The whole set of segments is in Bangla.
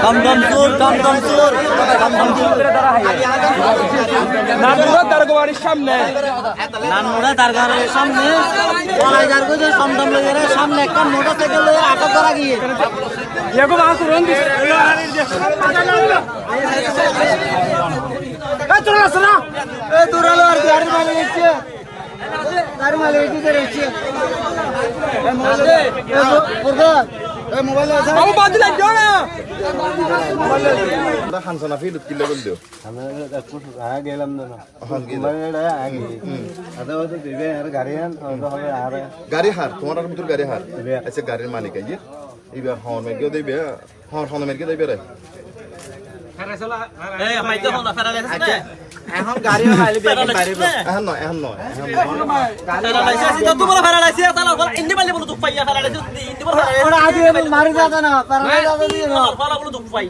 দমদম চোর নানুরা দারোগাবাড়ির সামনে কলাইজার কইছে সমদম লইরে সামনে একটা মোটরসাইকেল লইরে আটক করা গিয়ে এরকম আচরণ দিছে চলে আসো না এই দূরালো আর গাড়ি মালিক এসেছে গাড়ি মালিক এসেছে রেছে এই মোবাইল আছে বাবু বাদ লাগো না দা খানসানা ফিল কিলো বল দিও আমি গেলাম না মানে আগে আদা তো দিবে আর গাড়ি আন হবে আর গাড়ি হার তোমার আর ভিতর গাড়ি হার আচ্ছা গাড়ির মালিক আইয়ে এবার হন মেগে দিবে হন মেগে দিবে রে এই হাইতে হন ফেরালে আছে এখন গাড়ি খাইলে বাইরে এখন নয় ফেরালাইছে তো তোমার ফেরালাইছে তাহলে ইন্দি মারলে বলো দুঃখ পাইয়া ফেরালাইছে ইন্দি বল ওরা আগে মারি যাবে না ফেরালে যাবে দিয়ে না ফলা বলো দুঃখ পাই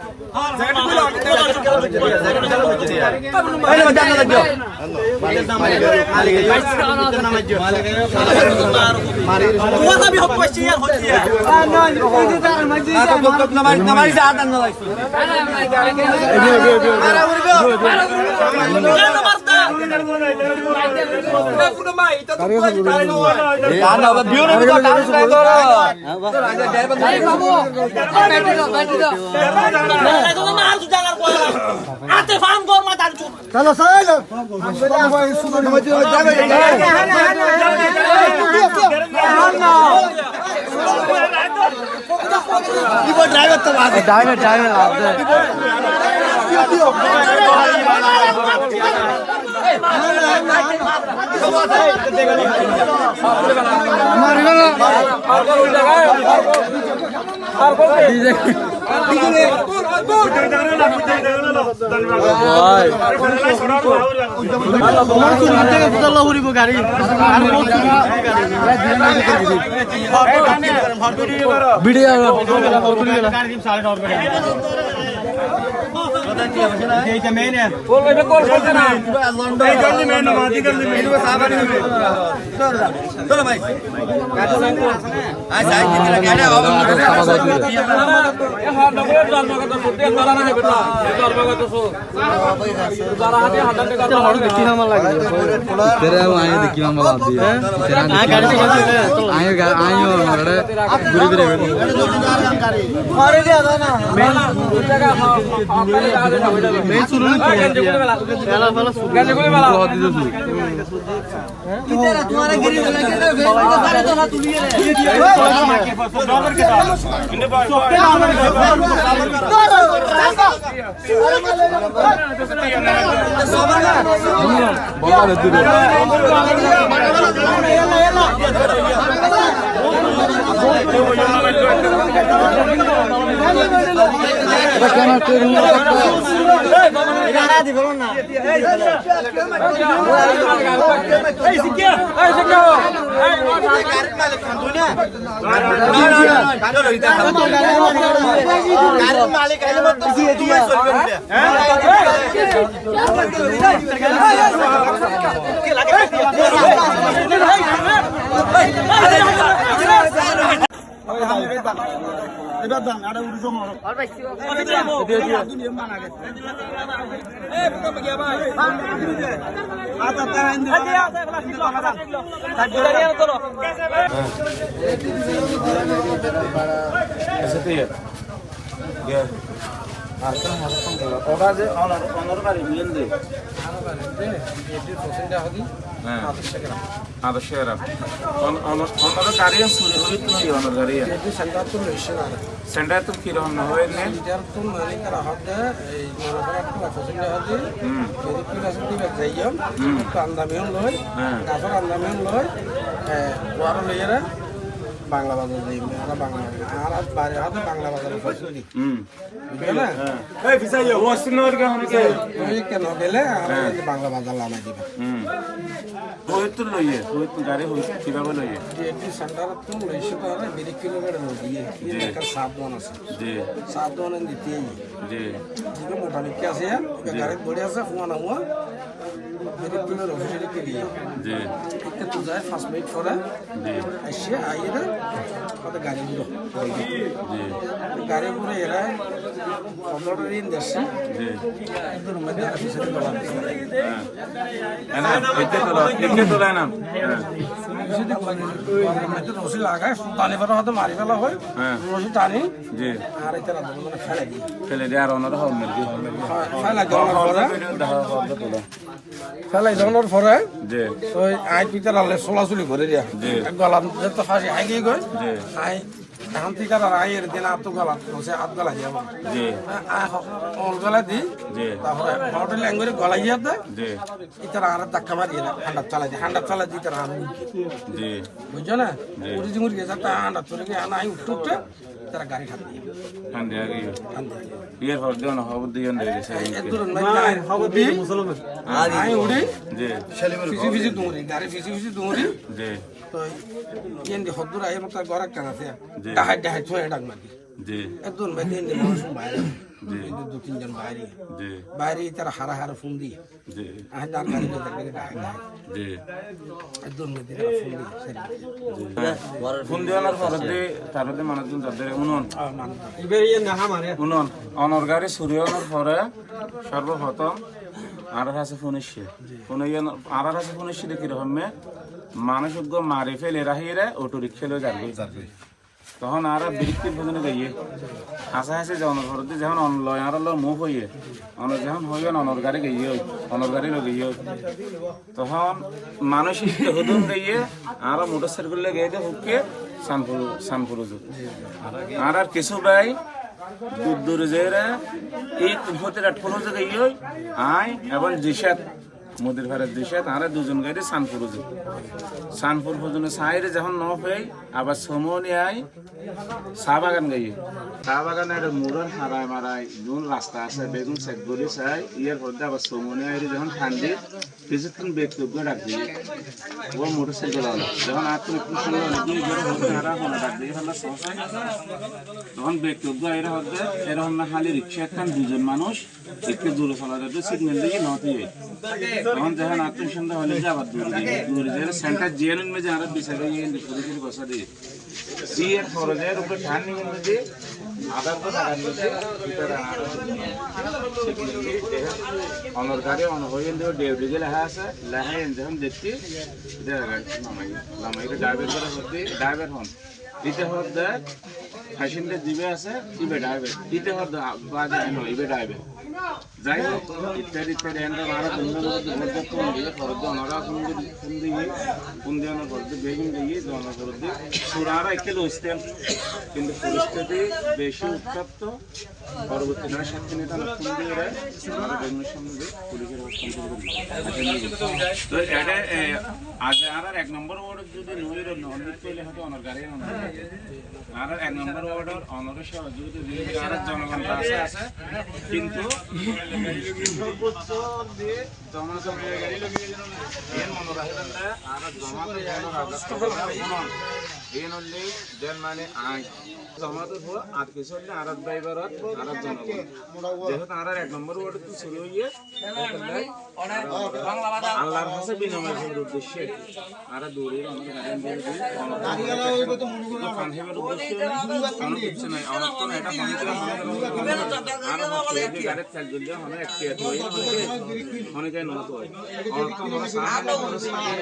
আরে জানা লাগবে তোমার আমি হক পাইছি আর হইছে না এই তার মাঝে নামাই যা আদান না লাগছে মারা উড়বে কেন মারতা কোন মাই তো তো আর না বিও না তো ডান্স ট্রাই করো তো রাজা ড্রাইভার বাবু ব্যাটারি দাও তো মার তু জানার কই আতে ফার্ম কর মা দাঁড় চুপ চলো চলো ড্রাইভার তো সেন্টার তো কি রকম হয় না বাংলা বাজার যাই আমরা বাংলা আর আজ বাইরে হাতে বাংলা বাজারে ফসলি বুঝলে এই ফিসাইও ওয়াসিনর কে হনকে ওই কেন গেলে আর বাংলা বাজার লামাই দিবা হইতো লইয়ে হইতো গাড়ি হইতো কিভাবে লইয়ে এটি সেন্টার তো লইছে তো আর 20 কিলোমিটার দিয়ে এই একটা সাবধান আছে জি সাবধান দিতেই জি যেটা মোটামুটি আছে গাড়ি বড় আছে ফুয়া না হুয়া ডিরেক্টরের অফিসে রেখে দিয়ে জি একটু যায় 5 মিনিট পরে জি এসে আইয়ে ওদের গাড়িগুলো জি গাড়িগুলো এরা 15 দিন দেশে জি একদম মধ্যে অফিসে গলা একে তোলা নাম রসি লাগায় টানি ফেলা হয়তো মারি ফেলা হয় হ্যাঁ রসি টানি জি আর এটা মানে ফেলে দিয়ে ফেলে দিয়ে আর ওনারা হবে মিলকি ফেলাই দেওয়ার পরে তোলা ফেলাই দেওয়ার পরে জি ওই আই পিতার আলে চলাচলি করে দিয়া জি। গলা তো ফাঁসি আই গিয়ে গই জি আই এখন থেকে আর আইয়ের দিন আর তো গলা বসে হাত গলা দিয়ে আমার জি অল গলা দি জি তারপরে হোটেল ল্যাঙ্গুয়েজ গলা গিয়ে দেয় জি ইতারা আর ধাক্কা মারিয়ে না হান্ডা চালা দিয়ে তারা হাত জি বুঝছো না উড়ি জিমুড়ি গেছে তা হান্ডা চলে গিয়ে আনা আই উঠতে তারা গাড়ি ঠাক দিয়ে কান্দে আগে টান দিয়ে ইয়ের হর দেওয়া হব দিয়ে গেছে আই উড়ি জি ফিসি ফিসি দুমুরি গাড়ি ফিসি ফিসি দুমুরি জি তো কেন্দি হদ্দুর আইয়ের মতো ঘর একটা আছে জি। ডাহাই ডাহাই ছয় ডাক মারি জি একজন ভাই তিন মানুষ বাইরে দু তিনজন বাইরে জি বাইরে তারা হারা হারা ফোন দিয়ে জি আহ ডাক গাড়ি ডাহাই ডাহাই জি একজন ভাই ফোন দিয়ে ফোন দেওয়ার পরে তারপরে মানুষজন যাদের উনুন মানে উনুন অনর গাড়ি সূর্যনের পরে সর্বপ্রথম আর আছে ফোনেশে আর আছে ফোনেশে দেখি রকম মানুষ মারি ফেলে রাহিরে অটো রিক্সা লয়ে যাবে তখন আর বৃত্তির ভোজনে যাইয়ে হাসাহাসি যে অনর ঘরতে যখন অনলয় আর মুভ হইয়ে অনর যখন হইয়ে অনর গাড়ি গিয়ে অনর গাড়ি গিয়ে তখন মানুষ হুদুম গিয়ে আর মোটর সাইকেল গিয়ে হুককে সানপুর আর কিছু ভাই দূর দূরে যেরা এই হতে রাত ফোন গিয়ে আয় এবং জিসাত মোদের ভারত দেশে তারা দুজন গাড়ি সানপুর পর্যন্ত সাইরে যখন ন হয়ে আবার সমনি আই চা বাগান গাইয়ে চা বাগানের মুরন হারায় মারায় নুন রাস্তা আছে বেগুন সেট করে চাই ইয়ার মধ্যে আবার সমনি আইরে যখন ঠান্ডি কিছুক্ষণ ব্যক্তিত্ব ডাক দিয়ে ও মোটর সাইকেল আলো যখন আর তুমি একটু সুন্দর ডাক দিয়ে ফেলা সমস্যা তখন ব্যক্তিত্ব আইরে হচ্ছে এরকম না খালি রিক্সা একখান দুজন মানুষ একটু দূরে চলা যাবে সিগন্যাল দিয়ে নথি তখন যখন আত্মসন্ধ্যা হলে যে আবার দূরে যায় সেন্টার জিএন মে যে আর বিচারে পুলিশের বসা দিয়ে সিএর ফরজের উপরে ঠান নিয়ে মধ্যে আধার তো টাকা নিয়ে অনর গাড়ি অন হয়ে ডেউটি গেলে আছে লাহে যখন দেখছি লামাইকে ড্রাইভার করে হতে ড্রাইভার হন দিতে হতে ফ্যাশনটা দিবে আছে ইবে ড্রাইভার দিতে হতে বাজে ইবে ড্রাইভার যাই হোক ইত্যাদি ইত্যাদি এন্ডার আরো ফোন দিয়ে করতে বেগুন দিয়ে জমা করতে সুরারা একেলে হইতেন কিন্তু পরিস্থিতি বেশি উত্তপ্ত পরবর্তী নয় 7 দিনে তারা ফোন দিয়ে বেগুনের সামনে পুলিশের তো এটা আজ আর 1 নম্বর ওয়ার্ড যদি নইর নন্দিত পেলে হয়তো অনর গাড়ি আর 1 নম্বর ওয়ার্ডের অনরের সহযোগিতা দিয়ে আর জনগণ আছে কিন্তু সর্বোচ্চ দিয়ে জমা জমা গাড়ি লাগিয়ে এর মনে রাখবেন না আর জমাতে এন হলে দেন মানে আই জমাতে হো আর কিছু হলে আর ড্রাইভার আর জনগণ যেহেতু আর 1 নম্বর ওয়ার্ড তো শুরু হইয়ে আল্লাহর কাছে বিনয় করার উদ্দেশ্যে আর দূরে ফানহেবের উদ্দেশ্যে কোনো কিছু নাই আমার তো এটা আর গাড়ি চাল দিলে মানে একটি হয় অনেকে নত হয় আর তো মনে সামনে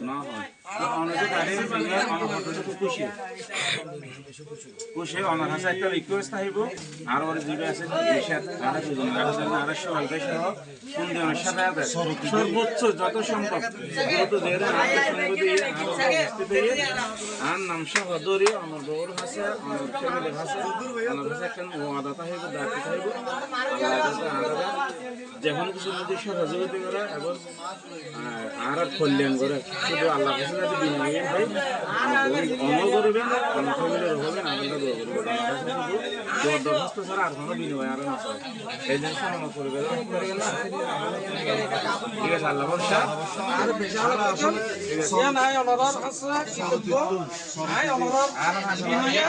না হয় অনেকে গাড়ি নিয়ে অনেক খুশি অনেক হাসা একটা রিকোয়েস্ট থাকবো আর ওর জিবে আছে দেশাত আর দুজন আর সবাই সহ কোন দিনের সাথে সর্বোচ্চ যত সম্ভব যত দেরে আর নাম সহ ধরে আমার বড় ভাষা আমার ছেলে ভাষা আমার ভাষা একটা ওয়াদাতা হইব দাঁড়াতে হইব যখন কিছু মধ্যে সহযোগিতা করা এবং আর কল্যাণ করে শুধু আল্লাহ কাছে কাছে বিনয় ভাই অমল করবেন ফ্যামিলির হবেন আপনারা দোয়া করবেন শুধু দরখাস্ত ছাড়া আর কোনো বিনয় আর না স্যার এই জন্য সামনে করবে ঠিক আছে আল্লাহ ভরসা আর বেশি হলো সিয়া নাই অনরার আছে কি করব নাই অনরার বিনয়া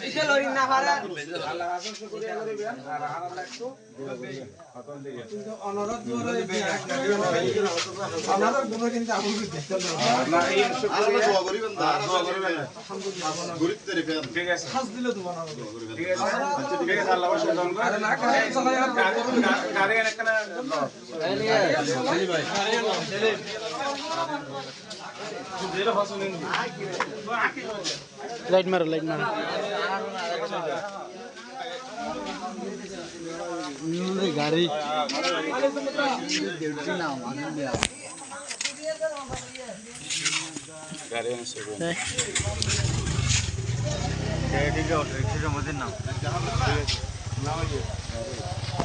ইসে লরি না পারে আল্লাহ হাফেজ করে দিবেন আর আরাম লাগতো অনরার দুয়ারে অনরার গুণ কিন্তু আপনি দেখতে না এই দোয়া করিবেন গরিব তরিফে ঠিক আছে খাস দিলে তো বানাবো ঠিক আছে আচ্ছা ঠিক আছে আল্লাহ ভরসা দন আর না খায় চলাই আর গাড়ি একটা লাইট মারো গাড়ি গাড়ি এসে ঠিক আছে